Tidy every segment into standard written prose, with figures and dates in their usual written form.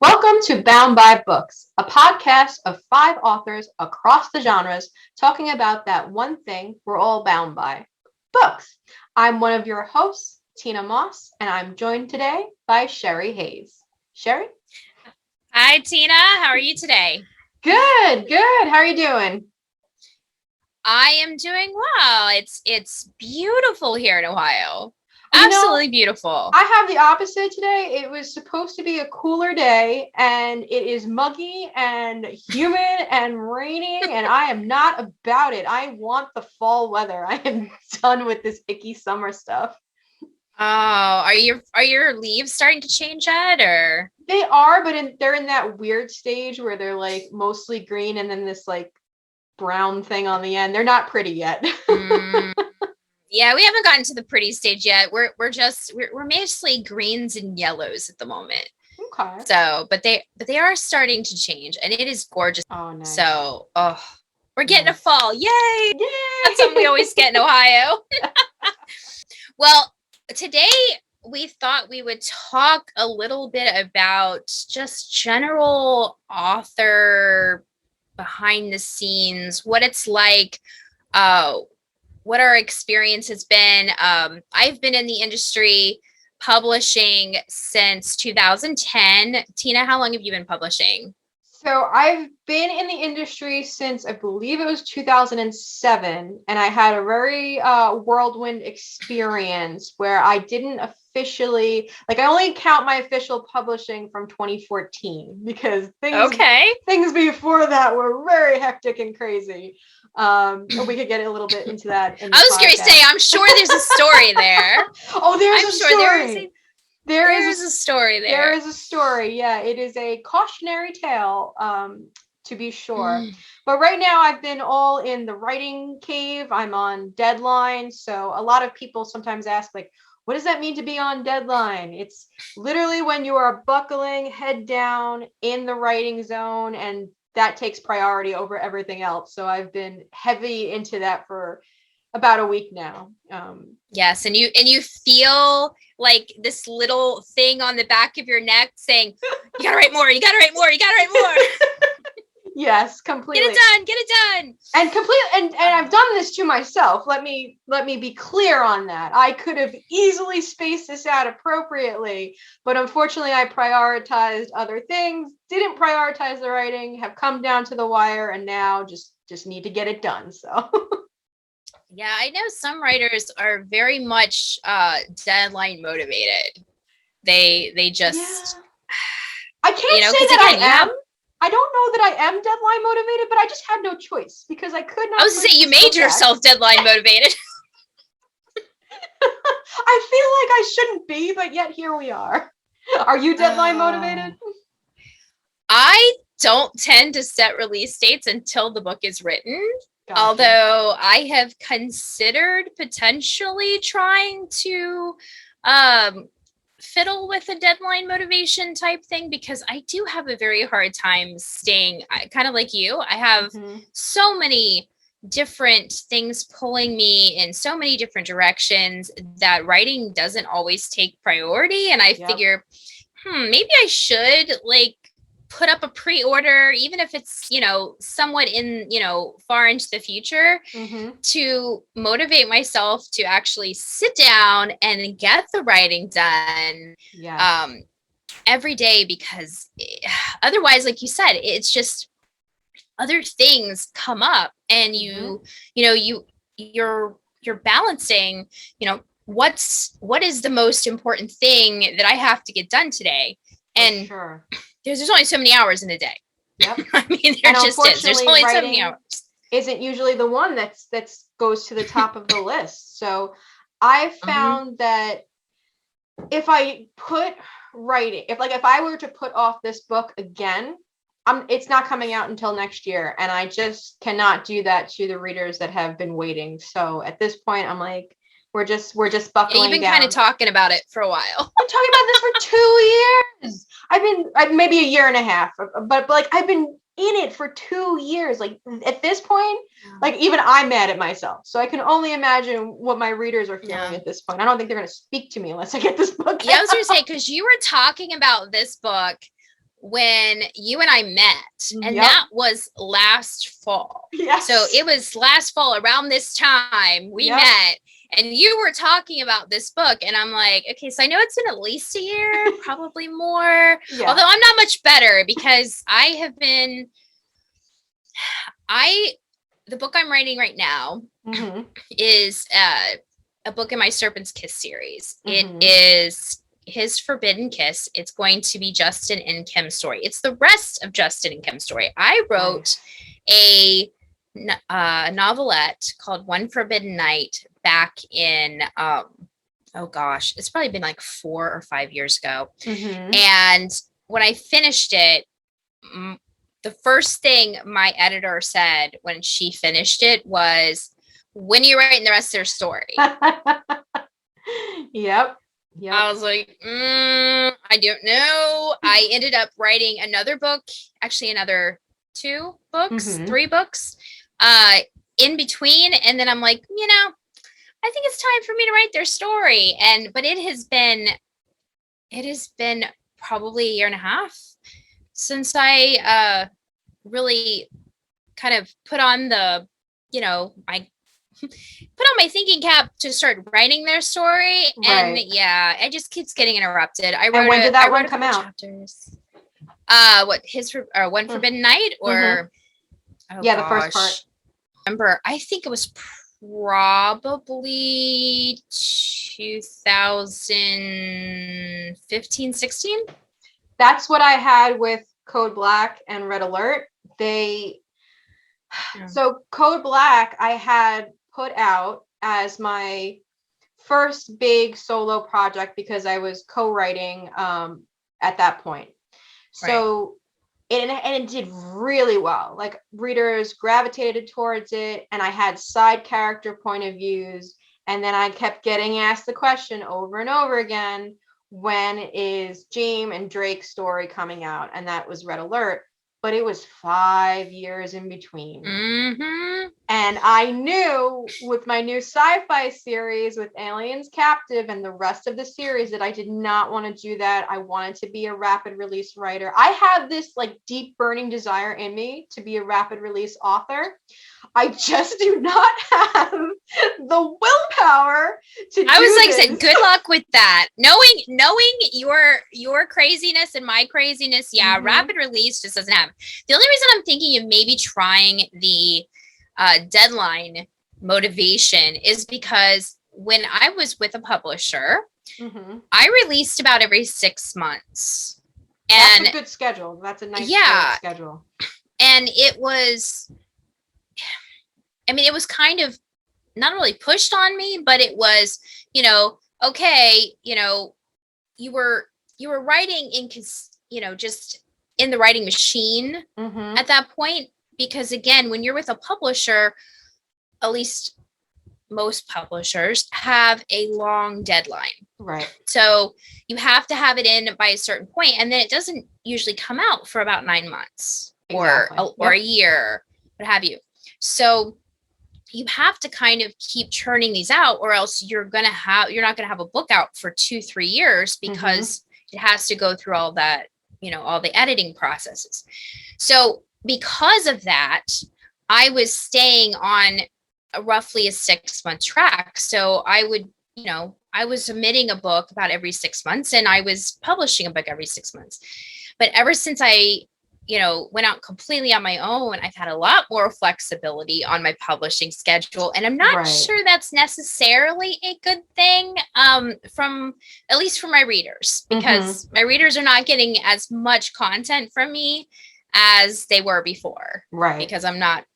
Welcome to Bound by Books, a podcast of five authors across the genres talking about that one thing we're all bound by books. I'm one of your hosts, Tina Moss, and I'm joined today by Sherri Hayes. Sherri? Hi, Tina. How are you today? Good. How are you doing? I am doing well. It's beautiful here in Ohio. You Absolutely beautiful. I have the opposite today. It was supposed to be a cooler day, and it is muggy and humid and raining, and I am not about it. I want the fall weather. I am done with this icky summer stuff. Oh, are your leaves starting to change yet, or? They are, but they're in that weird stage where they're like mostly green and then this like brown thing on the end. They're not pretty yet. Yeah, we haven't gotten to the pretty stage yet. We're mostly greens and yellows at the moment. Okay. So, but they are starting to change, and it is gorgeous. Oh, nice. So, we're getting a Nice. fall. Yay! Yay! That's something we always get in Ohio. Well, today we thought we would talk a little bit about just general author behind the scenes, what it's like, what our experience has been. I've been in the industry publishing since 2010. Tina, how long have you been publishing? So I've been in the industry since I believe it was 2007, and I had a very whirlwind experience where I didn't officially, like, I only count my official publishing from 2014 because things before that were very hectic and crazy. We could get a little bit into that. I was going to say, I'm sure there's a story there. Oh, there's a story. There is a story there. There is a story. Yeah, it is a cautionary tale, to be sure. But right now I've been all in the writing cave. I'm on deadline. So a lot of people sometimes ask, like, what does that mean to be on deadline? It's literally when you are buckling head down in the writing zone, and that takes priority over everything else. So I've been heavy into that for about a week now. Yes, and you feel like this little thing on the back of your neck saying, you gotta write more, you gotta write more, you gotta write more. Yes, completely. Get it done. And completely, and I've done this to myself. Let me be clear on that. I could have easily spaced this out appropriately, but unfortunately I prioritized other things, didn't prioritize the writing, have come down to the wire, and now just need to get it done. So yeah, I know some writers are very much deadline motivated. They just I can't say that I am. I don't know that I am deadline motivated, but I just had no choice because I could not. I was going to say, you made yourself deadline motivated. I feel like I shouldn't be, but yet here we are. Are you deadline motivated? I don't tend to set release dates until the book is written. Gotcha. Although I have considered potentially trying to fiddle with a deadline motivation type thing, because I do have a very hard time staying, kind of like you. I have so many different things pulling me in so many different directions that writing doesn't always take priority. And I figure, maybe I should like put up a pre-order, even if it's, somewhat in, far into the future, to motivate myself to actually sit down and get the writing done every day, because otherwise, like you said, it's just other things come up, and you're balancing, what is the most important thing that I have to get done today? And there's only so many hours in a day. Yep. I mean, there just is. There's only so many hours. Isn't usually the one that goes to the top of the list. So I found that if I put writing, if I were to put off this book again, it's not coming out until next year, and I just cannot do that to the readers that have been waiting. So at this point, I'm like, we're just buckling down. You've been kind of talking about it for a while. I'm talking about this for 2 years. I've been maybe a year and a half, but like I've been in it for 2 years. Like at this point, like even I'm mad at myself. So I can only imagine what my readers are feeling at this point. I don't think they're going to speak to me unless I get this book. Yeah, I was going to say, because you were talking about this book when you and I met, and Yep. that was last fall. Yes. So it was last fall around this time we met, and you were talking about this book, and I'm like, okay, so I know it's been at least a year, probably more. Yeah. Although I'm not much better because the book I'm writing right now is a book in my Serpent's Kiss series. It is his Forbidden Kiss. It's going to be Justin and Kim's story. It's the rest of Justin and Kim's story. I wrote a novelette called One Forbidden Night back in oh gosh, it's probably been like 4 or 5 years ago. And when I finished it, the first thing my editor said when she finished it was, when are you writing the rest of their story? Yep. I was like, I don't know. I ended up writing another book, actually another 2 books, 3 books in between. And then I'm like, I think it's time for me to write their story. But it has been probably a year and a half since I really kind of put on the, put on my thinking cap to start writing their story. And it just keeps getting interrupted. When did that one come out? Chapters. One Forbidden Night, or the first part. Remember, I think it was probably 2015, 16. That's what I had with Code Black and Red Alert. So Code Black I had put out as my first big solo project because I was co-writing at that point. So it did really well. Like, readers gravitated towards it, and I had side character point of views, and then I kept getting asked the question over and over again, when is James and Drake's story coming out? And that was Red Alert. But it was 5 years in between. And I knew with my new sci-fi series with Aliens Captive and the rest of the series that I did not want to do that. I wanted to be a rapid release writer. I have this like deep burning desire in me to be a rapid release author. I just do not have the willpower to do this. Saying, good luck with that. Knowing your craziness and my craziness, rapid release just doesn't happen. The only reason I'm thinking of maybe trying the deadline motivation is because when I was with a publisher, I released about every 6 months. And that's a good schedule. That's a nice schedule. And it was kind of not really pushed on me, but it was, okay, you were writing in, just in the writing machine at that point, because again, when you're with a publisher, at least most publishers have a long deadline. Right. So you have to have it in by a certain point, and then it doesn't usually come out for about 9 months or a year, what have you. So you have to kind of keep churning these out, or else you're not going to have a book out for 2-3 years, because it has to go through all that, all the editing processes. So because of that, I was staying on roughly a 6-month track. So I would, I was submitting a book about every 6 months, and I was publishing a book every 6 months. But ever since I went out completely on my own, I've had a lot more flexibility on my publishing schedule. And I'm not sure that's necessarily a good thing, from at least for my readers, because my readers are not getting as much content from me as they were before. Right. Because I'm not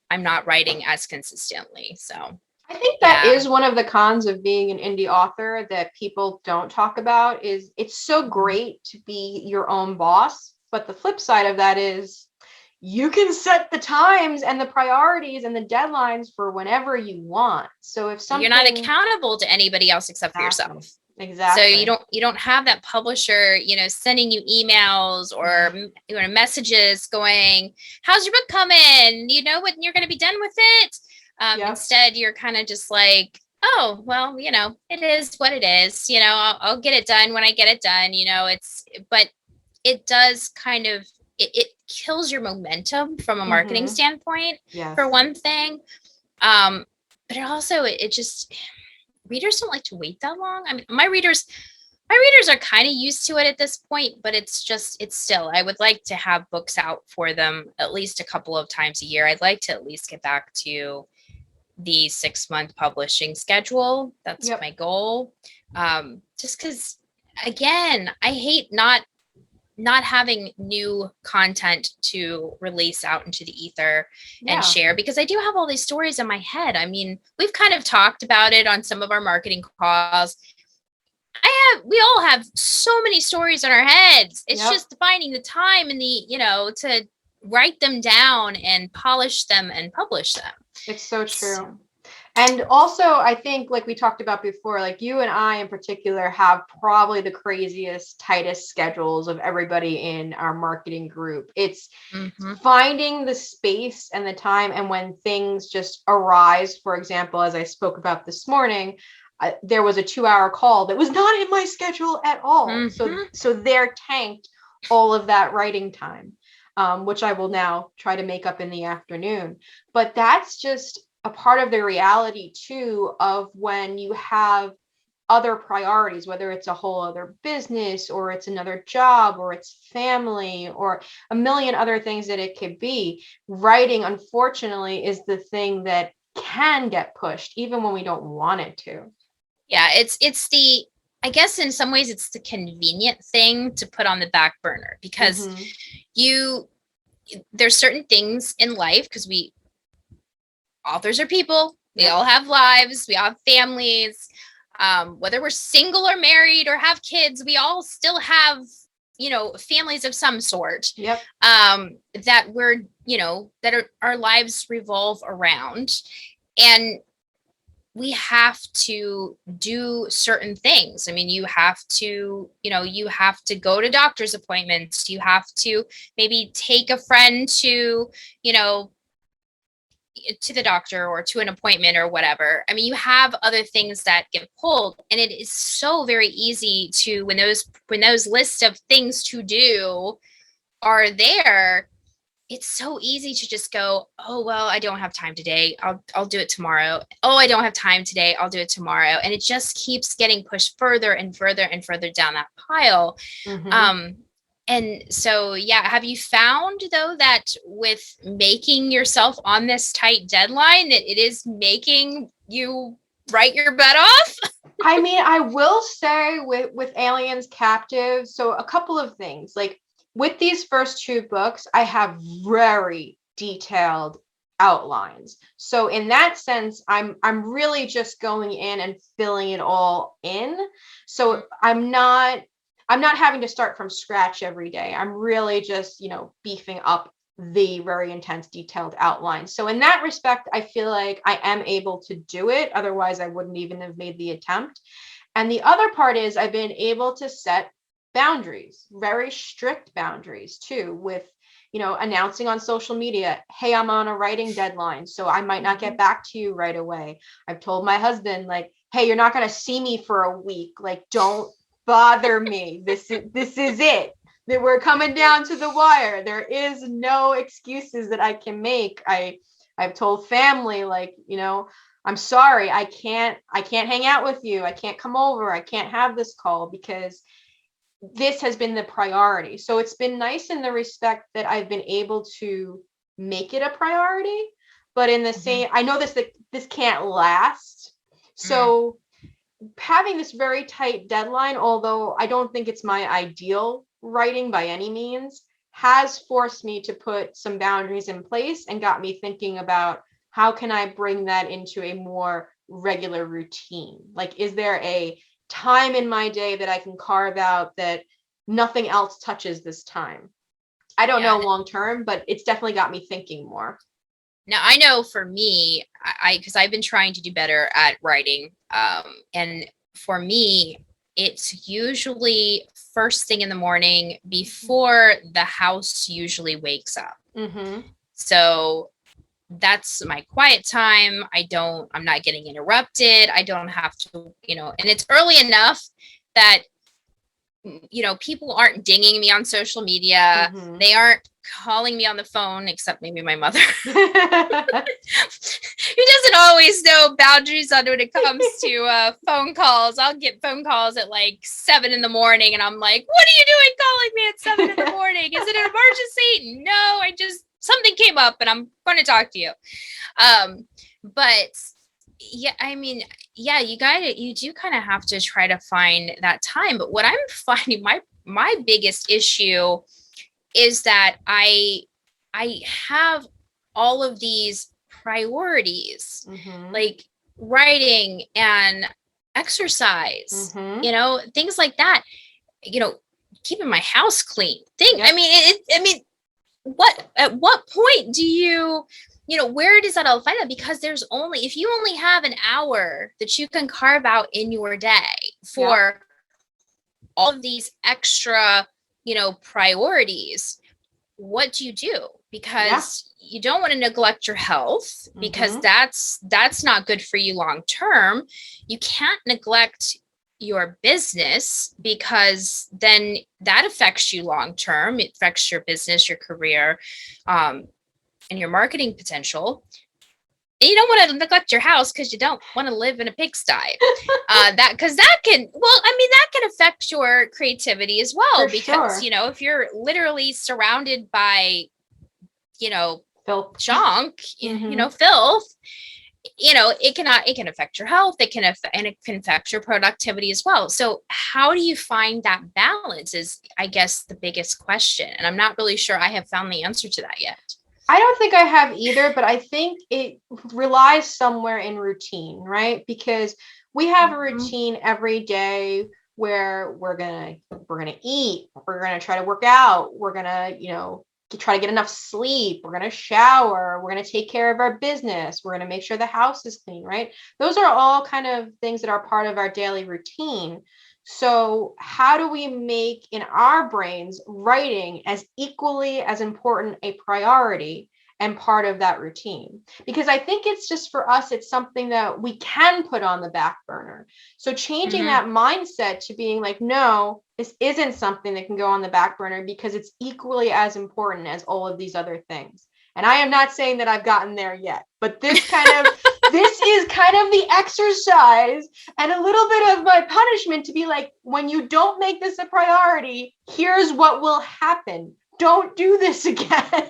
writing as consistently. So I think that is one of the cons of being an indie author that people don't talk about. Is it's so great to be your own boss. But the flip side of that is you can set the times and the priorities and the deadlines for whenever you want. So if something, you're not accountable to anybody else except for yourself. Exactly. So you don't have that publisher, sending you emails or messages going, "How's your book coming? You know when you're going to be done with it?" Instead, you're kind of just like, "Oh, well, it is what it is. I'll get it done when I get it done." But it does kind of, it kills your momentum from a marketing standpoint, Yes. for one thing. But it also, it just, readers don't like to wait that long. I mean, my readers are kind of used to it at this point, but it's still, I would like to have books out for them at least a couple of times a year. I'd like to at least get back to the 6-month publishing schedule. That's my goal. Just because, again, I hate not having new content to release out into the ether and share, because I do have all these stories in my head. I mean, we've kind of talked about it on some of our marketing calls. We all have so many stories in our heads. It's just finding the time and the, to write them down and polish them and publish them. It's so true. And also, I think, like we talked about before, like you and I in particular have probably the craziest, tightest schedules of everybody in our marketing group. It's finding the space and the time, and when things just arise. For example, as I spoke about this morning, there was a 2-hour call that was not in my schedule at all. So they're tanked all of that writing time, which I will now try to make up in the afternoon. But that's just a part of the reality too, of when you have other priorities, whether it's a whole other business or it's another job or it's family or a million other things that it could be. Writing, unfortunately, is the thing that can get pushed even when we don't want it to. Yeah, it's the, I guess in some ways it's the convenient thing to put on the back burner, because there's certain things in life, because authors are people. We all have lives. We all have families. Whether we're single or married or have kids, we all still have, families of some sort. That we're, our lives revolve around. And we have to do certain things. I mean, you have to go to doctor's appointments. You have to maybe take a friend to, to the doctor or to an appointment or whatever. I mean, you have other things that get pulled, and it is so very easy to, when those lists of things to do are there, it's so easy to just go, oh, well, I don't have time today. I'll do it tomorrow. Oh, I don't have time today. I'll do it tomorrow. And it just keeps getting pushed further and further and further down that pile. And so, have you found, though, that with making yourself on this tight deadline, that it is making you write your butt off? I mean, I will say with Aliens Captive, so a couple of things. Like with these first 2 books, I have very detailed outlines. So in that sense, I'm really just going in and filling it all in. So I'm not having to start from scratch every day. I'm really just, beefing up the very intense detailed outline. So in that respect, I feel like I am able to do it. Otherwise, I wouldn't even have made the attempt. And the other part is I've been able to set boundaries, very strict boundaries too, with, announcing on social media, hey, I'm on a writing deadline, so I might not get back to you right away. I've told my husband, like, hey, you're not going to see me for a week. Like, don't bother me. This is it. That we're coming down to the wire. There is no excuses that I can make. I've told family, like, I'm sorry, I can't hang out with you. I can't come over. I can't have this call because this has been the priority. So it's been nice in the respect that I've been able to make it a priority, but in the same, I know this can't last. So having this very tight deadline, although I don't think it's my ideal writing by any means, has forced me to put some boundaries in place and got me thinking about how can I bring that into a more regular routine? Like, is there a time in my day that I can carve out that nothing else touches this time? I don't know long term, but it's definitely got me thinking more. Now, I know for me, because I've been trying to do better at writing, and for me, it's usually first thing in the morning before the house usually wakes up. So that's my quiet time. I'm not getting interrupted. I don't have to, and it's early enough that people aren't dinging me on social media. Mm-hmm. They aren't calling me on the phone, except maybe my mother, who doesn't always know boundaries on when it comes to phone calls. I'll get phone calls at like 7 in the morning, and I'm like, "What are you doing calling me at 7 in the morning? Is it an emergency?" No, something came up, and I'm going to talk to you. But yeah, I mean, yeah, you do kind of have to try to find that time. But what I'm finding, my biggest issue is that I have all of these priorities, Mm-hmm. like writing and exercise, Mm-hmm. things like that, keeping my house clean. Yep. I mean, at what point do where does that all find out? Because if you only have an hour that you can carve out in your day Yep. for all of these extra, priorities, what do you do? Because you don't want to neglect your health, because that's not good for you long term. You can't neglect your business, because then that affects you long term. It affects your business, your career, and your marketing potential. And you don't want to neglect your house because you don't want to live in a pigsty. That can affect your creativity as well. For Because sure. if you're literally surrounded by Filth. junk, filth, it can affect your health. And it can affect your productivity as well. So how do you find that balance is, I guess, the biggest question. And I'm not really sure I have found the answer to that yet. I don't think I have either, but I think it relies somewhere in routine, right? Because we have a routine every day where we're gonna eat, we're gonna try to work out, we're gonna, try to get enough sleep, we're gonna shower, we're gonna take care of our business, we're gonna make sure the house is clean, right? Those are all kind of things that are part of our daily routine. So, how do we make in our brains writing as equally as important a priority and part of that routine? Because I think it's just for us, it's something that we can put on the back burner. So, changing that mindset to being like, no, this isn't something that can go on the back burner because it's equally as important as all of these other things. And I am not saying that I've gotten there yet, but this is kind of the exercise and a little bit of my punishment to be like, when you don't make this a priority, here's what will happen. Don't do this again.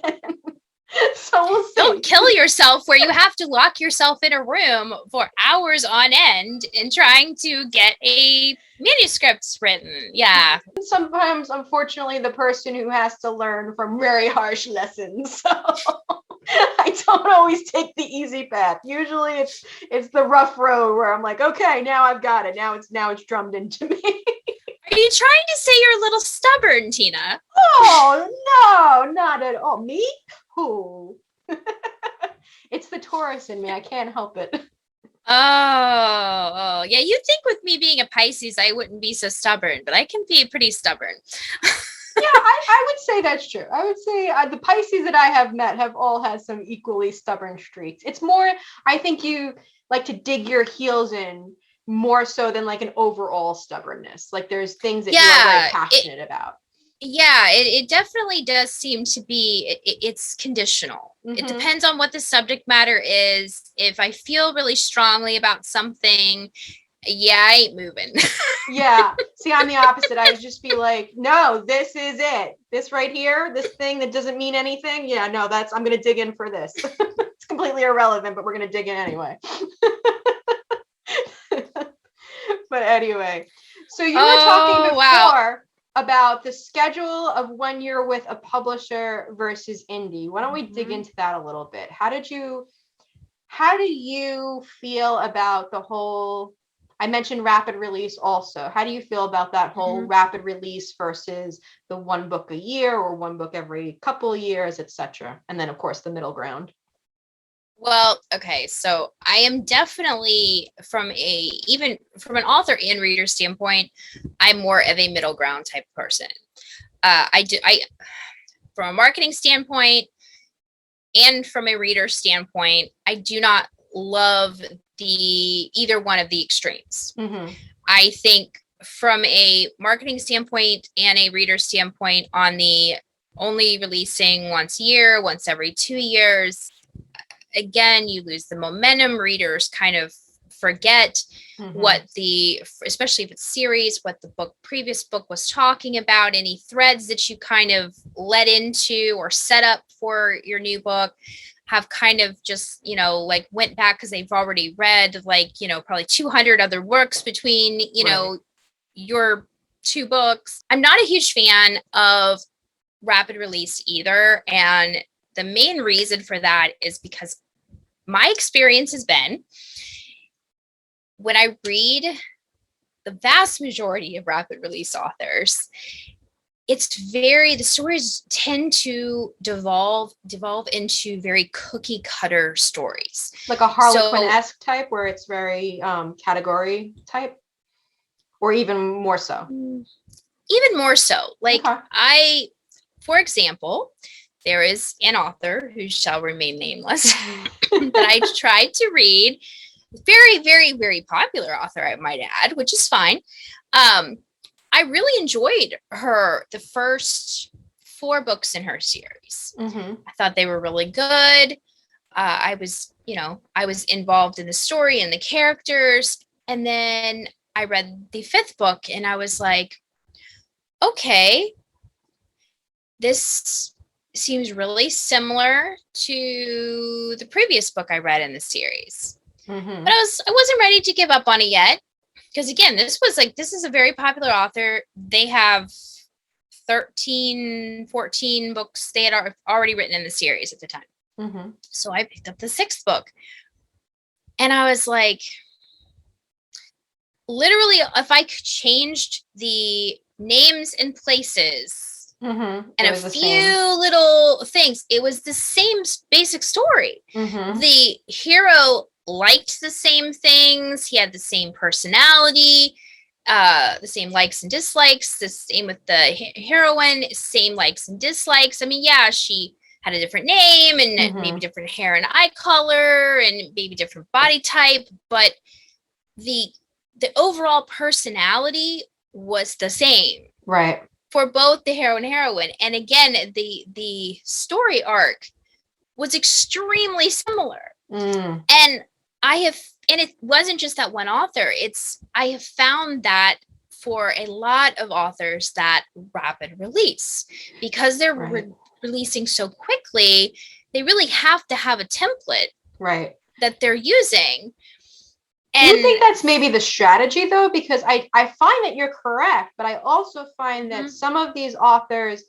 So we'll see. Don't kill yourself where you have to lock yourself in a room for hours on end in trying to get a manuscript written. Yeah. Sometimes, unfortunately, the person who has to learn from very harsh lessons. So I don't always take the easy path. Usually it's the rough road where I'm like, okay, now I've got it. Now it's drummed into me. Are you trying to say you're a little stubborn, Tina? Oh, no, not at all. Me? Who? It's the Taurus in me. I can't help it. Oh, yeah. You'd think with me being a Pisces, I wouldn't be so stubborn, but I can be pretty stubborn. Yeah, I would say that's true. I would say the Pisces that I have met have all had some equally stubborn streaks. It's more, I think you like to dig your heels in more so than like an overall stubbornness. Like there's things that you are very passionate about. Yeah, it definitely does seem to be, it's conditional. It depends on what the subject matter is. If I feel really strongly about something, yeah, I ain't moving. Yeah. See, I'm the opposite. I would just be like, no, this is it. This right here, this thing that doesn't mean anything. Yeah, no, I'm going to dig in for this. It's completely irrelevant, but we're going to dig in anyway. But anyway, so you were talking before about the schedule of when you're with a publisher versus indie. Why don't we dig into that a little bit? How do you feel about the whole, I mentioned rapid release also. How do you feel about that whole rapid release versus the one book a year or one book every couple of years, etc.? And then of course the middle ground. Well, okay, so I am definitely even from an author and reader standpoint, I'm more of a middle ground type person. From a marketing standpoint and from a reader standpoint, I do not love either one of the extremes. I think from a marketing standpoint and a reader standpoint, on the only releasing once a year, once every 2 years, again, you lose the momentum. Readers kind of forget what the, especially if it's series, what the previous book was talking about, any threads that you kind of led into or set up for your new book have kind of just, like went back because they've already read probably 200 other works between, your two books. I'm not a huge fan of rapid release either. And the main reason for that is because my experience has been, when I read the vast majority of rapid release authors, the stories tend to devolve into very cookie cutter stories. Like a Harlequin-esque type where it's very category type, or even more so? Even more so. For example, there is an author who shall remain nameless that I tried to read. Very, very, very popular author, I might add, which is fine. I really enjoyed the first 4 books in her series. I thought they were really good. I was involved in the story and the characters. And then I read the 5th book and I was like, okay, this seems really similar to the previous book I read in the series. But I wasn't ready to give up on it yet. Because again, this is a very popular author. They have 13, 14 books they had already written in the series at the time. So I picked up the 6th book. And I was like, literally, if I changed the names and places and a few little things, it was the same basic story. The hero liked the same things. He had the same personality, the same likes and dislikes, the same with the heroine, same likes and dislikes. I mean, yeah, she had a different name and maybe different hair and eye color and maybe different body type, but the overall personality was the same. Right. For both the hero and heroine. And again, the story arc was extremely similar. And it wasn't just that one author. I have found that for a lot of authors that rapid release, because they're releasing so quickly, they really have to have a template that they're using. And do you think that's maybe the strategy, though? Because I find that you're correct, but I also find that some of these authors,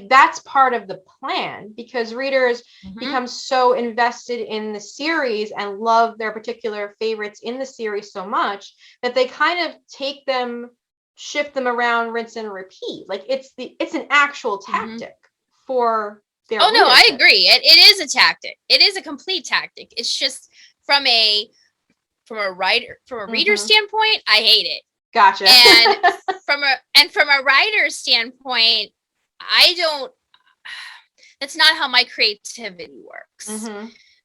that's part of the plan, because readers become so invested in the series and love their particular favorites in the series so much that they kind of take them, shift them around, rinse and repeat. It's an actual tactic for their readership. No, I agree. It is a tactic. It is a complete tactic. It's just from a reader standpoint, I hate it. Gotcha. And from a writer standpoint, that's not how my creativity works.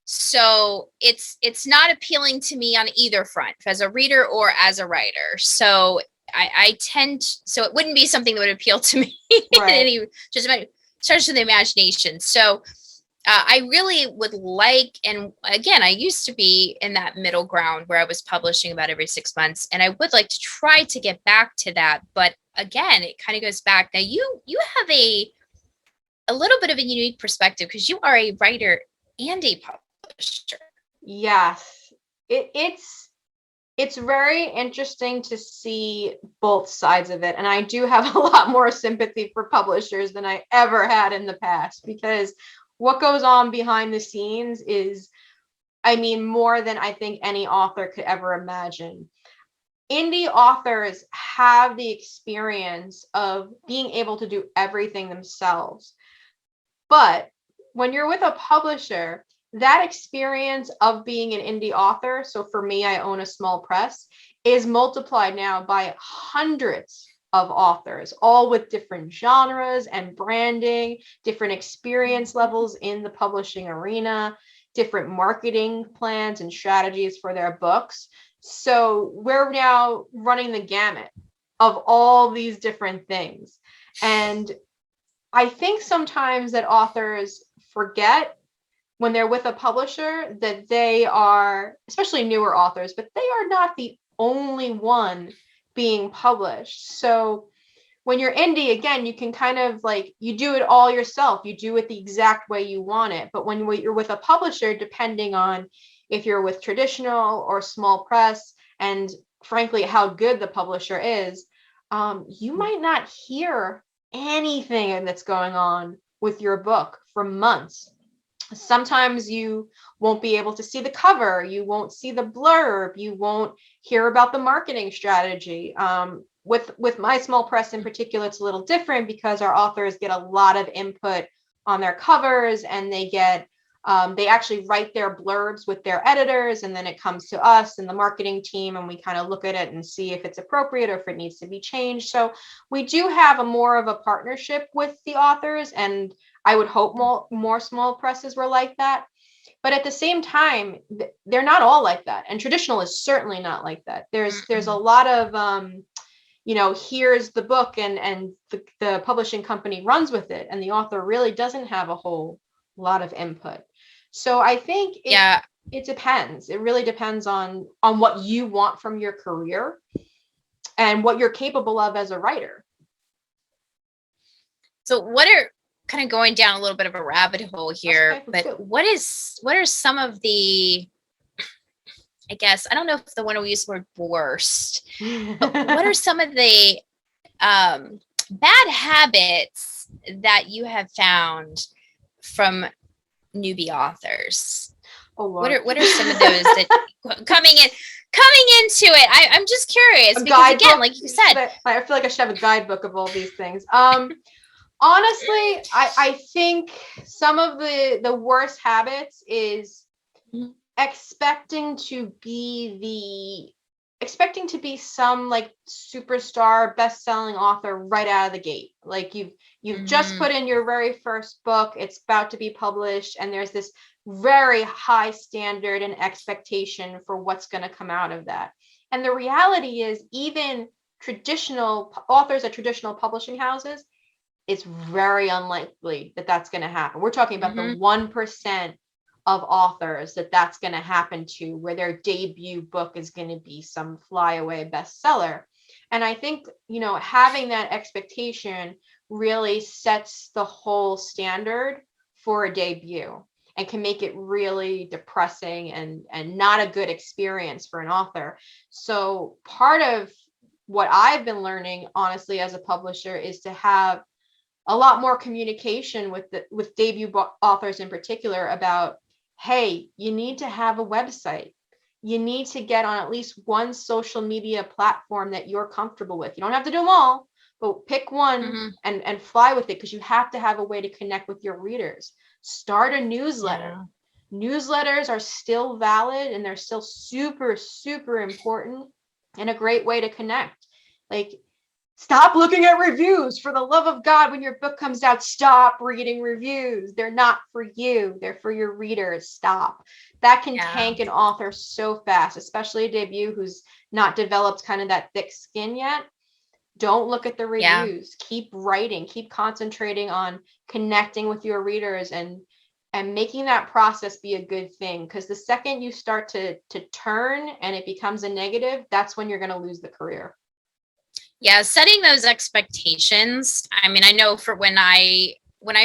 So it's not appealing to me on either front, as a reader or as a writer. So so it wouldn't be something that would appeal to me just to the imagination. So I really would like, and again, I used to be in that middle ground where I was publishing about every 6 months, and I would like to try to get back to that. But again, it kind of goes back. Now you have a little bit of a unique perspective because you are a writer and a publisher. Yes, it's very interesting to see both sides of it. And I do have a lot more sympathy for publishers than I ever had in the past, because what goes on behind the scenes is, more than I think any author could ever imagine. Indie authors have the experience of being able to do everything themselves. But when you're with a publisher, that experience of being an indie author, so for me, I own a small press, is multiplied now by hundreds of authors, all with different genres and branding, different experience levels in the publishing arena, different marketing plans and strategies for their books. So we're now running the gamut of all these different things. And I think sometimes that authors forget when they're with a publisher that they are, especially newer authors, but they are not the only one being published. So when you're indie, again, you can kind of like, you do it all yourself. You do it the exact way you want it. But when you're with a publisher, depending on if you're with traditional or small press, and frankly, how good the publisher is, you might not hear anything that's going on with your book for months. Sometimes you won't be able to see the cover, you won't see the blurb, you won't hear about the marketing strategy. With my small press in particular, it's a little different because our authors get a lot of input on their covers, and they actually write their blurbs with their editors, and then it comes to us and the marketing team, and we kind of look at it and see if it's appropriate or if it needs to be changed. So we do have a more of a partnership with the authors, and I would hope more small presses were like that. But at the same time, they're not all like that, and traditional is certainly not like that. There's a lot of here's the book, and the publishing company runs with it, and the author really doesn't have a whole lot of input. So I think it depends. It really depends on what you want from your career and what you're capable of as a writer. So what are, kind of going down a little bit of a rabbit hole here, but what are some of the, I guess, I don't know if the one we use the word worst, but what are some of the bad habits that you have found from newbie authors? Oh, what are some of those that coming into it? I'm just curious because again, like you said, I feel like I should have a guidebook of all these things. Honestly, I think some of the worst habits is expecting to be some like superstar best-selling author right out of the gate. Like you've just put in your very first book, it's about to be published, and there's this very high standard and expectation for what's going to come out of that. And the reality is, even traditional authors at traditional publishing houses, it's very unlikely that that's going to happen. We're talking about the 1% of authors that's going to happen to, where their debut book is going to be some flyaway bestseller. And I think, having that expectation really sets the whole standard for a debut, and can make it really depressing and not a good experience for an author. So part of what I've been learning, honestly, as a publisher, is to have a lot more communication with debut authors in particular about, hey, you need to have a website. You need to get on at least one social media platform that you're comfortable with. You don't have to do them all, but pick one and fly with it, because you have to have a way to connect with your readers. Start a newsletter. Newsletters are still valid, and they're still super, super important, and a great way to connect. Like, stop looking at reviews. For the love of God, when your book comes out, stop reading reviews. They're not for you. They're for your readers. Stop. That can tank an author so fast, especially a debut who's not developed kind of that thick skin yet. Don't look at the reviews. Keep writing. Keep concentrating on connecting with your readers and making that process be a good thing. Because the second you start to turn and it becomes a negative, that's when you're going to lose the career. Yeah, setting those expectations. I mean, I know for when I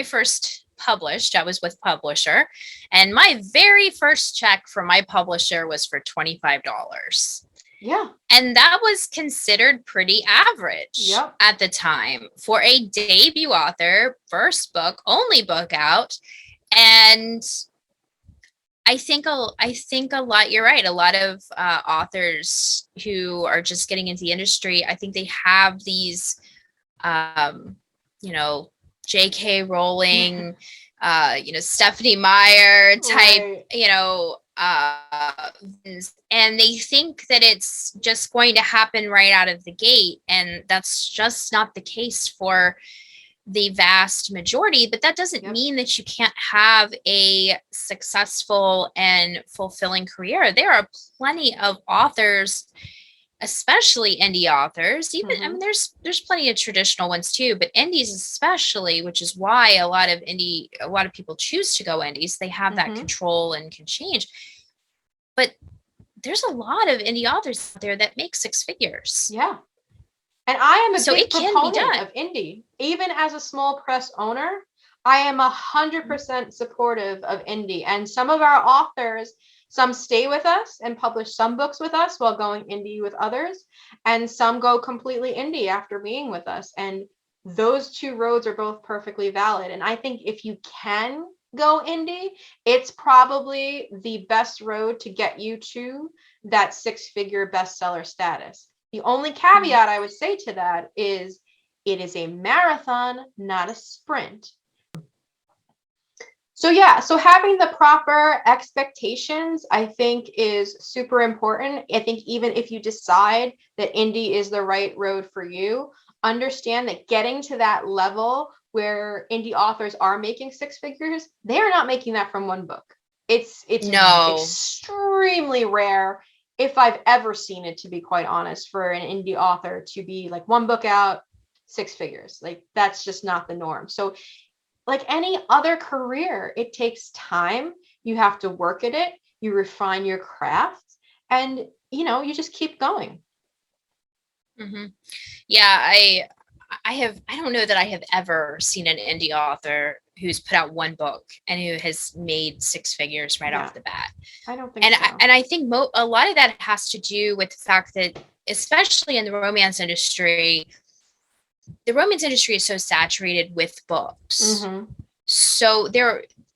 first published, I was with publisher, and my very first check from my publisher was for $25. Yeah. And that was considered pretty average at the time for a debut author, first book, only book out. And I think a lot, you're right. A lot of authors who are just getting into the industry, I think they have these, J.K. Rowling, Stephanie Meyer type, and they think that it's just going to happen right out of the gate. And that's just not the case for the vast majority, but that doesn't mean that you can't have a successful and fulfilling career. There are plenty of authors especially indie authors. Even I Mm-hmm. mean, there's plenty of traditional ones too, but indies especially, which is why a lot of people choose to go indies. They have that Mm-hmm. control and can change. But there's a lot of indie authors out there that make six figures. Yeah. And I am a So big it can be proponent done. of indie. Even as a small press owner, I am 100% supportive of indie. And some of our authors, some stay with us and publish some books with us while going indie with others. And some go completely indie after being with us. And those two roads are both perfectly valid. And I think if you can go indie, it's probably the best road to get you to that six-figure bestseller status. The only Mhm. caveat I would say to that is it is a marathon, not a sprint. So yeah, so having the proper expectations, I think, is super important. I think even if you decide that indie is the right road for you, understand that getting to that level where indie authors are making six figures, they are not making that from one book. It's No. extremely rare, if I've ever seen it, to be quite honest, for an indie author to be like one book out, six figures. Like that's just not the norm. So like any other career, it takes time. You have to work at it, you refine your craft, and you just keep going. Hmm. Yeah, I don't know that I have ever seen an indie author who's put out one book and who has made six figures right Yeah, off the bat. I don't think And so. I think a lot of that has to do with the fact that, especially in the romance industry is so saturated with books. Mm-hmm. So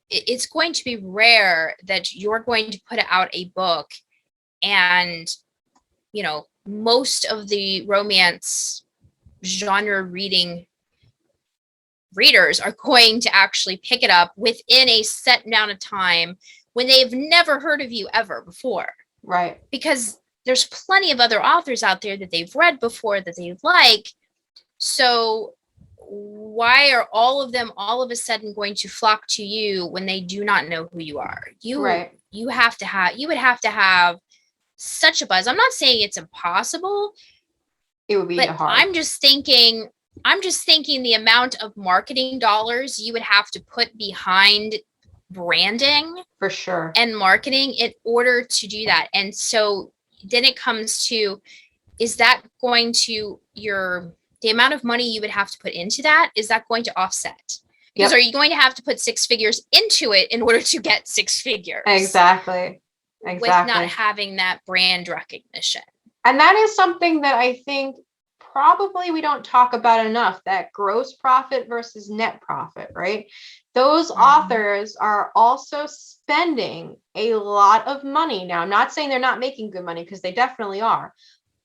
it's going to be rare that you're going to put out a book and, most of the romance genre readers are going to actually pick it up within a set amount of time when they've never heard of you ever before. Right. Because there's plenty of other authors out there that they've read before that they like. So why are all of them all of a sudden going to flock to you when they do not know who you are? Right. You would have to have such a buzz. I'm not saying it's impossible, It would be but hard. I'm just thinking the amount of marketing dollars you would have to put behind branding For sure. and marketing in order to do that. And so then it comes to, is that going to the amount of money you would have to put into that, is that going to offset? Because are Yep. you going to have to put six figures into it in order to get six figures Exactly. with not Exactly. having that brand recognition? And that is something that I think probably we don't talk about enough, that gross profit versus net profit, right? Those Mm-hmm. authors are also spending a lot of money. Now, I'm not saying they're not making good money, because they definitely are,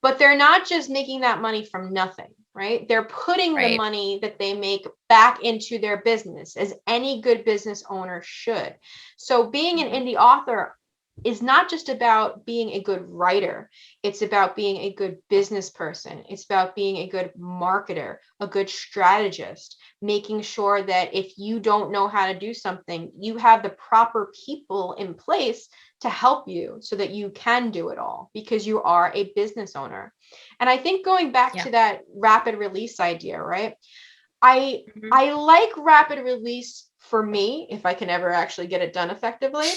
but they're not just making that money from nothing, right? They're putting the Right. money that they make back into their business, as any good business owner should. So being an Mm-hmm. indie author is not just about being a good writer. It's about being a good business person. It's about being a good marketer, a good strategist, making sure that if you don't know how to do something, you have the proper people in place to help you so that you can do it all, because you are a business owner. And I think going back Yeah. to that rapid release idea, right? I Mm-hmm. I like rapid release for me, if I can ever actually get it done effectively,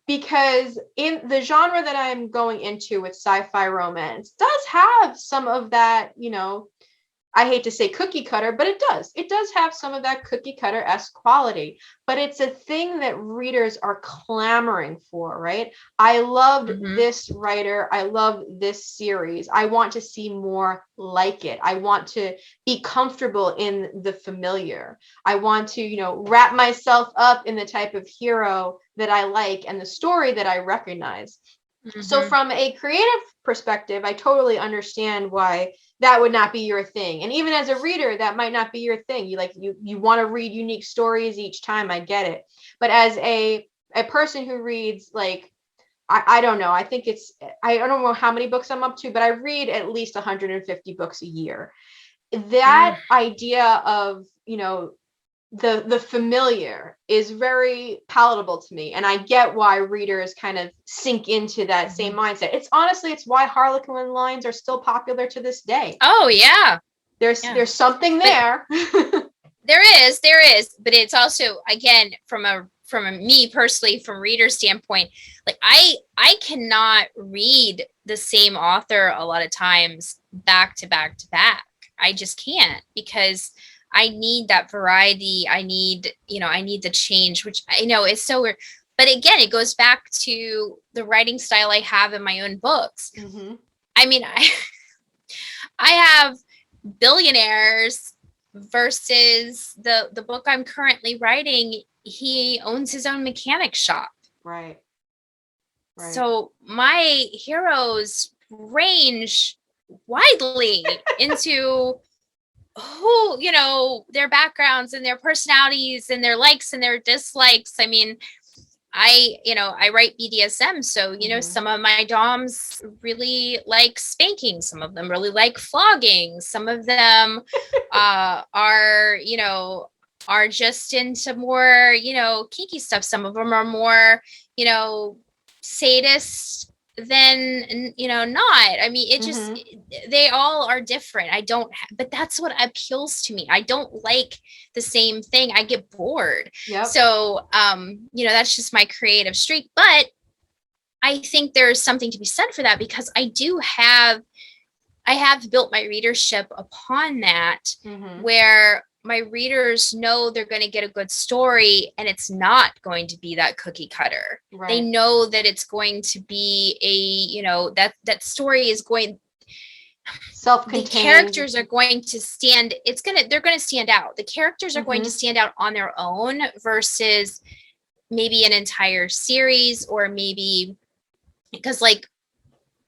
because in the genre that I'm going into with sci-fi romance does have some of that, I hate to say cookie cutter, but it does. It does have some of that cookie cutter-esque quality, but it's a thing that readers are clamoring for, right? I loved Mm-hmm. this writer. I love this series. I want to see more like it. I want to be comfortable in the familiar. I want to, wrap myself up in the type of hero that I like and the story that I recognize. So Mm-hmm. from a creative perspective, I totally understand why that would not be your thing. And even as a reader, that might not be your thing. You want to read unique stories each time. I get it. But as a person who reads, like, I don't know. I think I don't know how many books I'm up to, but I read at least 150 books a year. Mm. That idea of, the familiar is very palatable to me, and I get why readers kind of sink into that same mindset. It's honestly, it's why Harlequin lines are still popular to this day. Oh yeah. There's something But there. there is, but it's also, again, from a me personally, from reader standpoint, like I cannot read the same author a lot of times back to back to back. I just can't, because I need that variety. I need, I need the change, which I know is so weird. But again, it goes back to the writing style I have in my own books. Mm-hmm. I mean, I have billionaires versus the book I'm currently writing. He owns his own mechanic shop. Right. So my heroes range widely into who, their backgrounds and their personalities and their likes and their dislikes. I mean, I write BDSM, so some of my doms really like spanking, some of them really like flogging, some of them are just into more kinky stuff, some of them are more sadist than not. I mean, it just they all are different. I don't but that's what appeals to me. I don't like the same thing. I get bored. Yep. So that's just my creative streak. But I think there's something to be said for that, because I have built my readership upon that, where my readers know they're going to get a good story, and it's not going to be that cookie cutter. Right. They know that it's going to be that story is going self-contained. The characters are going to they're going to stand out. The characters are going to stand out on their own versus maybe an entire series, or maybe because like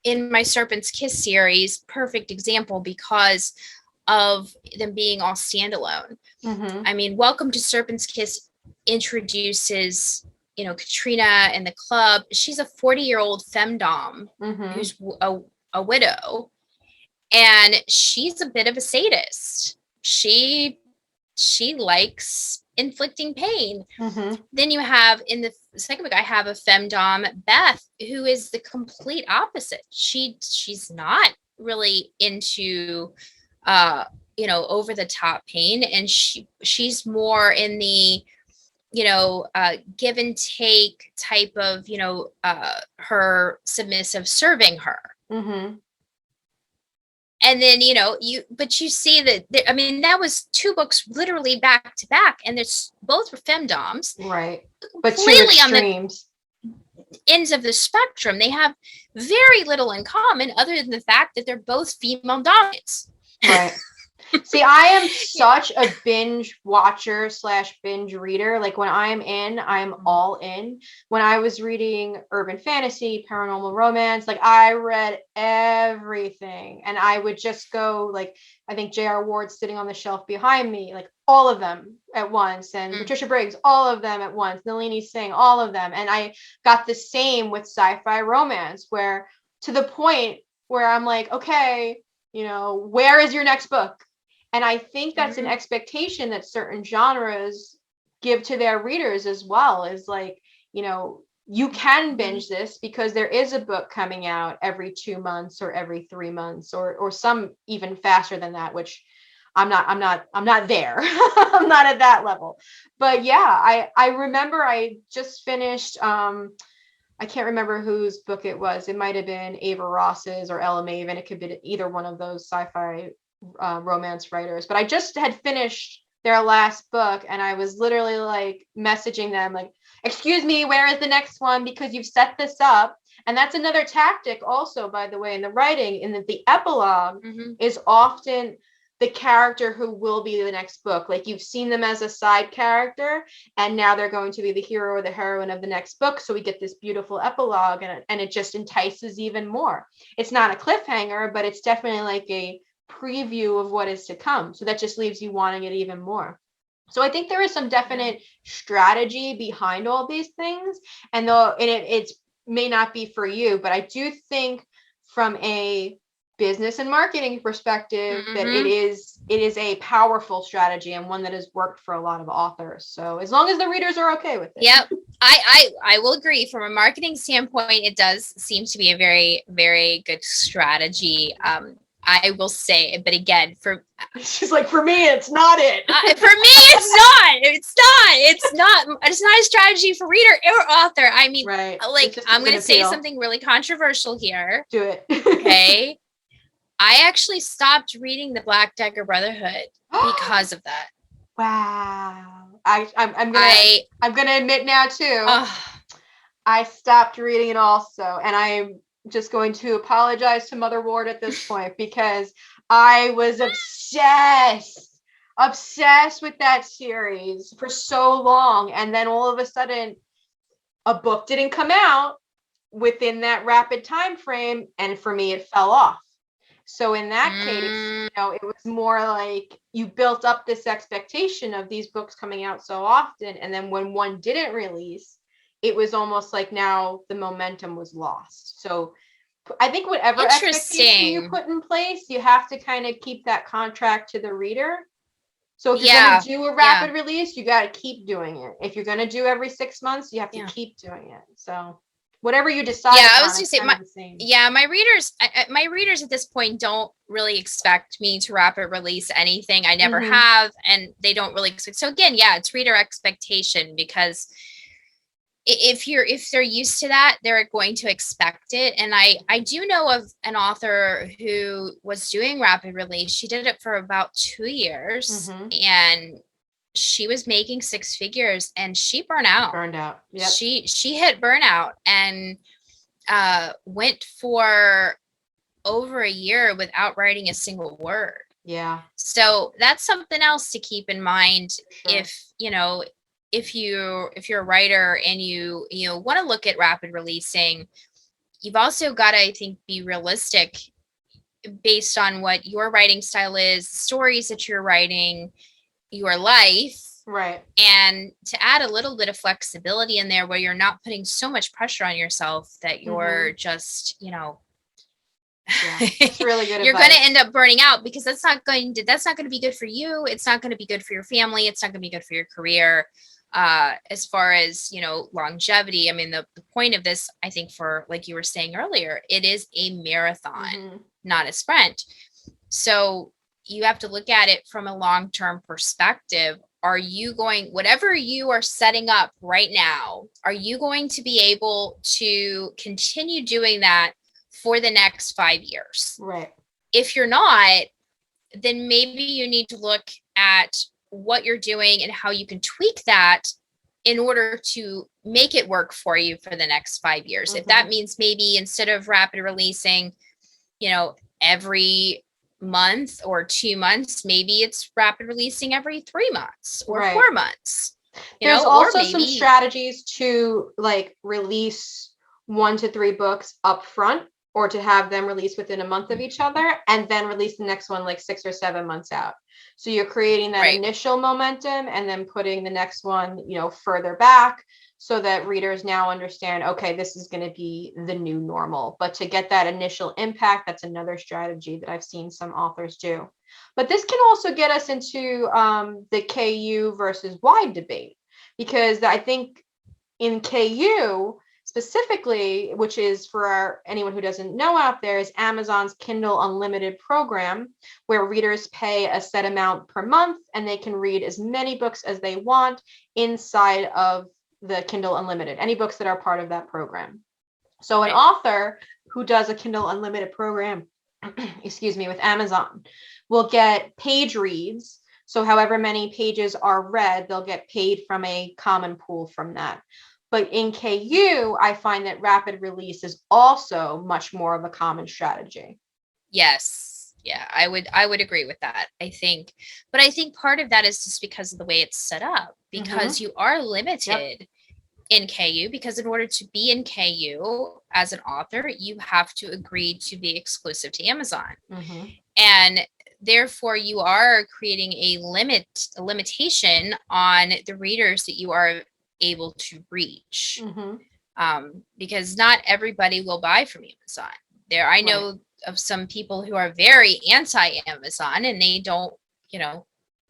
in my Serpent's Kiss series, perfect example because of them being all standalone. I mean, Welcome to Serpent's Kiss introduces, Katrina and the club. She's a 40-year-old femdom who's a widow, and she's a bit of a sadist. She likes inflicting pain. Then you have in the second book, I have a femdom, Beth, who is the complete opposite. She's not really into over the top pain, and she's more in the give and take type of her submissive serving her. And then but you see that I mean, that was 2 books literally back to back, and it's both were femdoms, right? But completely on the ends of the spectrum. They have very little in common other than the fact that they're both female dominants. Right. See, I am such a binge watcher / binge reader. Like when I'm in, I'm all in. When I was reading urban fantasy, paranormal romance, like I read everything, and I would just go like, I think J.R. Ward's sitting on the shelf behind me, like all of them at once, and Patricia Briggs, all of them at once, Nalini Singh, all of them. And I got the same with sci-fi romance, where to the point where I'm like, okay, where is your next book? And I think that's an expectation that certain genres give to their readers as well, is like, you can binge this because there is a book coming out every 2 months or every 3 months, or some even faster than that, which I'm not there. I'm not at that level. But yeah, I remember I just finished, I can't remember whose book it was. It might've been Ava Ross's or Ella Maven. It could be either one of those sci-fi romance writers, but I just had finished their last book, and I was literally like messaging them like, excuse me, where is the next one, because you've set this up. And that's another tactic also, by the way, in the writing, in that the epilogue is often the character who will be the next book. Like you've seen them as a side character, and now they're going to be the hero or the heroine of the next book. So we get this beautiful epilogue, and it just entices even more. It's not a cliffhanger, but it's definitely like a preview of what is to come. So that just leaves you wanting it even more. So I think there is some definite strategy behind all these things. And though it may not be for you, but I do think from a business and marketing perspective, that it Mm-hmm. is a powerful strategy and one that has worked for a lot of authors. So as long as the readers are okay with it. Yep. I will agree from a marketing standpoint, it does seem to be a very, very good strategy. I will say, but again, She's like, for me, it's not it. for me, it's not a strategy for reader or author. I mean, Right. like, I'm going to say something really controversial here. Do it. Okay. I actually stopped reading the Black Decker Brotherhood because of that. Wow. I'm gonna admit now too. I stopped reading it also, and I'm just going to apologize to Mother Ward at this point, because I was obsessed with that series for so long, and then all of a sudden a book didn't come out within that rapid time frame, and for me it fell off. So in that case, it was more like you built up this expectation of these books coming out so often, and then when one didn't release, it was almost like now the momentum was lost. So I think whatever expectation you put in place, you have to kind of keep that contract to the reader. So if you're going to do a rapid release, you got to keep doing it. If you're going to do every 6 months, you have to keep doing it. So whatever you decide I was just saying, my readers at this point don't really expect me to rapid release anything. I never have, and they don't really expect. So again, it's reader expectation, because if they're used to that, they're going to expect it. And I do know of an author who was doing rapid release. She did it for about 2 years, and she was making 6 figures, and she burned out. Yep. She hit burnout, and went for over a year without writing a single word. Yeah. So that's something else to keep in mind. Sure. If you're a writer and you want to look at rapid releasing, you've also got to, I think, be realistic based on what your writing style is, stories that you're writing, your life. Right. And to add a little bit of flexibility in there where you're not putting so much pressure on yourself that you're just, that's really good you're going to end up burning out, because that's not going to be good for you. It's not going to be good for your family. It's not going to be good for your career. As far as, longevity, I mean, the point of this, I think, for, like you were saying earlier, it is a marathon, not a sprint. So you have to look at it from a long-term perspective. Are you going, whatever you are setting up right now, are you going to be able to continue doing that for the next 5 years? Right. If you're not, then maybe you need to look at what you're doing and how you can tweak that in order to make it work for you for the next 5 years. If that means maybe instead of rapid releasing, every month or 2 months, maybe it's rapid releasing every 3 months or 4 months. There's also some strategies to like release 1 to 3 books up front, or to have them released within a month of each other, and then release the next one like 6 or 7 months out. So you're creating that initial momentum, and then putting the next one, further back, so that readers now understand, okay, this is going to be the new normal. But to get that initial impact, that's another strategy that I've seen some authors do. But this can also get us into the KU versus wide debate, because I think in KU specifically, which is for anyone who doesn't know out there, is Amazon's Kindle Unlimited program, where readers pay a set amount per month and they can read as many books as they want inside of the Kindle Unlimited, any books that are part of that program. So an author who does a Kindle Unlimited program, with Amazon, will get page reads. So however many pages are read, they'll get paid from a common pool from that. But in KU, I find that rapid release is also much more of a common strategy. Yes. Yeah, I would agree with that. I think part of that is just because of the way it's set up, because you are limited in KU, because in order to be in KU as an author, you have to agree to be exclusive to Amazon. And therefore you are creating a limitation on the readers that you are able to reach, because not everybody will buy from Amazon. I know of some people who are very anti-Amazon, and they don't,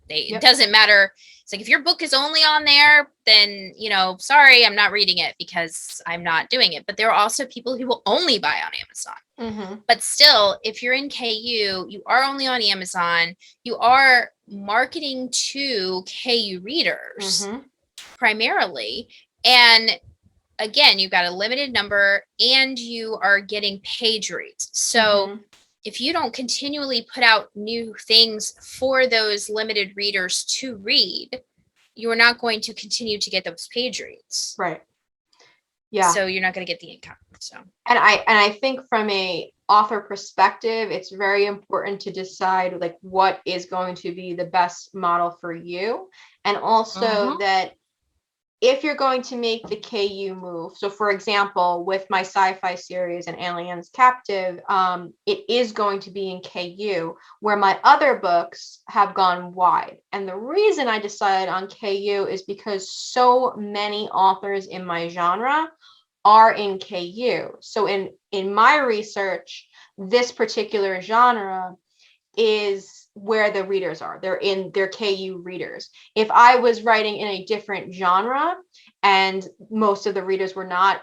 it doesn't matter. It's like, if your book is only on there, then, sorry, I'm not reading it because I'm not doing it. But there are also people who will only buy on Amazon. But still, if you're in KU, you are only on Amazon. You are marketing to KU readers primarily. And again, you've got a limited number and you are getting page reads. So if you don't continually put out new things for those limited readers to read, you're not going to continue to get those page reads. Right. Yeah. So you're not going to get the income. So, and I think from a author perspective, it's very important to decide like what is going to be the best model for you. And also that if you're going to make the KU move, so for example, with my sci-fi series and Aliens Captive, it is going to be in KU, where my other books have gone wide. And the reason I decided on KU is because so many authors in my genre are in KU. So in my research, this particular genre is where the readers are. They're KU readers. If I was writing in a different genre and most of the readers were not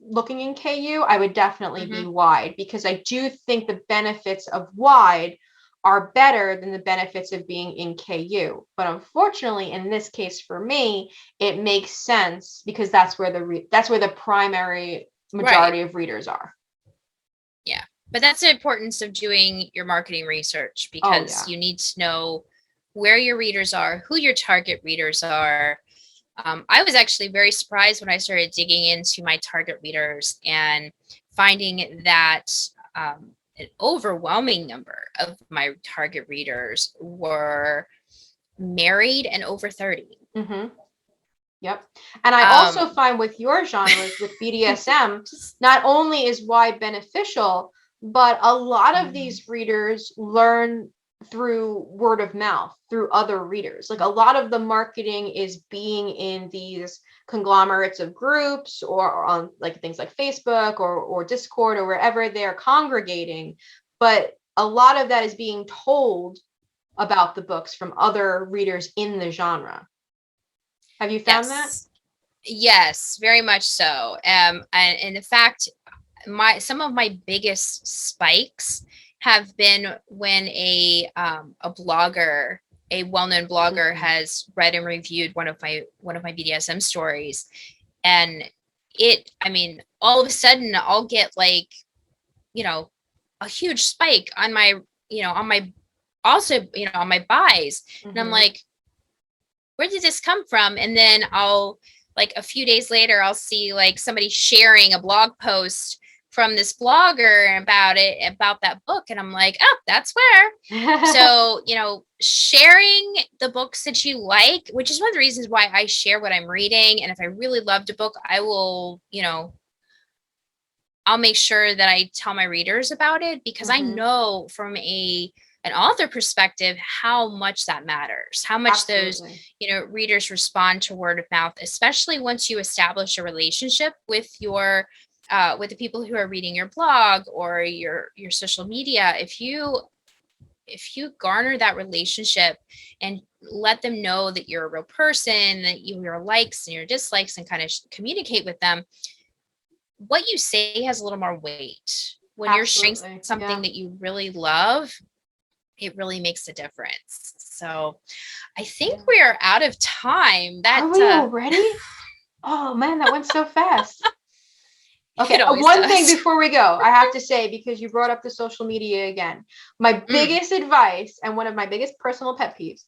looking in KU, I would definitely be wide, because I do think the benefits of wide are better than the benefits of being in KU. But unfortunately, in this case for me, it makes sense because that's where the primary majority of readers are. Yeah. But that's the importance of doing your marketing research, because you need to know where your readers are, who your target readers are. I was actually very surprised when I started digging into my target readers and finding that an overwhelming number of my target readers were married and over 30. Yep. And I also find with your genres, with BDSM, not only is wide beneficial, but a lot of these readers learn through word of mouth, through other readers. Like a lot of the marketing is being in these conglomerates of groups or on like things like Facebook or Discord or wherever they're congregating. But a lot of that is being told about the books from other readers in the genre. Have you found that? Yes, very much so. And in fact, some of my biggest spikes have been when a blogger, a well-known blogger, has read and reviewed one of my BDSM stories, and all of a sudden I'll get like, a huge spike on my, on my buys, and I'm like, where did this come from? And then I'll, like, a few days later, I'll see like somebody sharing a blog post from this blogger about that book. And I'm like, oh, that's where. So, sharing the books that you like, which is one of the reasons why I share what I'm reading. And if I really loved a book, I will, I'll make sure that I tell my readers about it, because I know from an author perspective how much that matters, how much those readers respond to word of mouth, especially once you establish a relationship with your with the people who are reading your blog or your social media. If you garner that relationship and let them know that you're a real person, that your likes and your dislikes, and kind of communicate with them, what you say has a little more weight. When you're sharing something that you really love, it really makes a difference. So I think we are out of time. Are we already? Oh man, that went so fast. Okay, one thing before we go, I have to say, because you brought up the social media again, my biggest advice and one of my biggest personal pet peeves,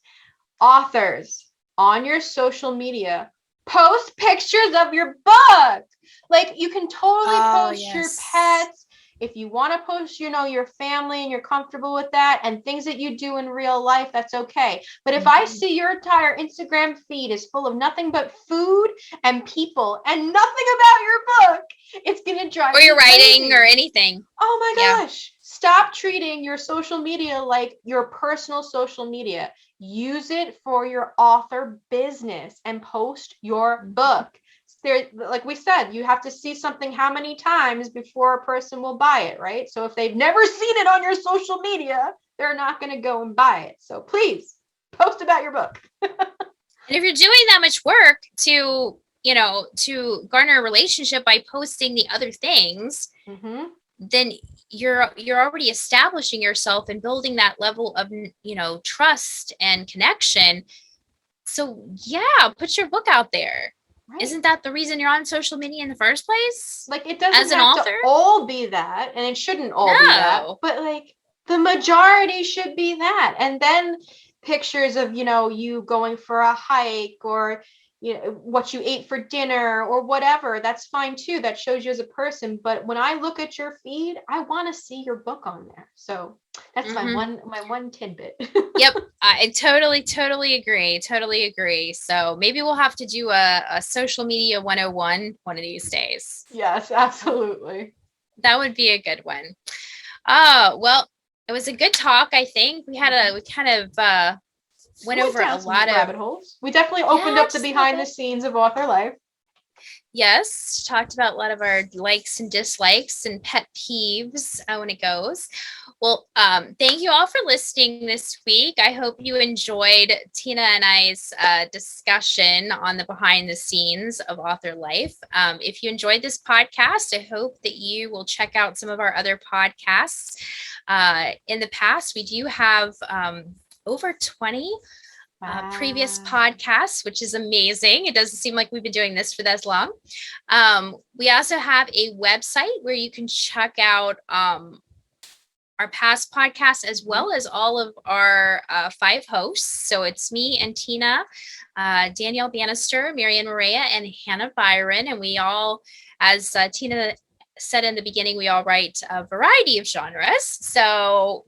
authors on your social media, post pictures of your book. Like, you can totally post your pets. If you want to post, your family and you're comfortable with that and things that you do in real life, that's okay. But if I see your entire Instagram feed is full of nothing but food and people and nothing about your book, it's going to drive me crazy. Or your writing or anything. Oh my gosh. Stop treating your social media like your personal social media. Use it for your author business and post your book. there, like we said, you have to see something how many times before a person will buy it, right? So if they've never seen it on your social media, they're not going to go and buy it. So please post about your book. And if you're doing that much work to, to garner a relationship by posting the other things, then you're already establishing yourself and building that level of, trust and connection. So yeah, put your book out there. Right. Isn't that the reason you're on social media in the first place? Like, it doesn't have to all be that, and it shouldn't all be that, but like the majority should be that. And then pictures of, you going for a hike, or what you ate for dinner or whatever, that's fine too. That shows you as a person. But when I look at your feed, I want to see your book on there. So that's my one tidbit. Yep, I totally agree. So maybe we'll have to do a social media 101 one of these days. Yes, absolutely. That would be a good one. Oh, well, it was a good talk. I think we kind of went over a lot of rabbit holes. We definitely opened up the behind the scenes of author life. Yes, talked about a lot of our likes and dislikes and pet peeves when it goes. Well, thank you all for listening this week. I hope you enjoyed Tina and I's discussion on the behind the scenes of author life. If you enjoyed this podcast, I hope that you will check out some of our other podcasts. In the past, we do have over 20 previous podcasts, which is amazing. It doesn't seem like we've been doing this for that long. We also have a website where you can check out our past podcasts, as well as all of our 5 hosts. So it's me and Tina, Danielle Bannister, Marianne Morea, and Hannah Byron. And we all, as Tina said in the beginning, we all write a variety of genres. So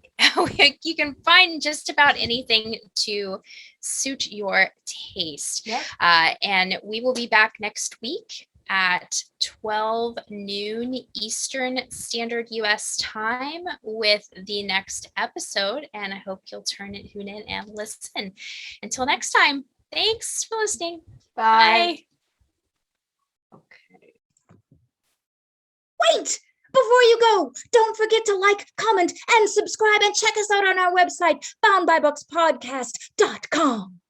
you can find just about anything to suit your taste. Yep. And we will be back next week at 12 noon Eastern Standard US time with the next episode. And I hope you'll tune in and listen. Until next time, thanks for listening. Bye. Okay. Wait! Before you go, don't forget to like, comment, and subscribe, and check us out on our website, boundbybookspodcast.com.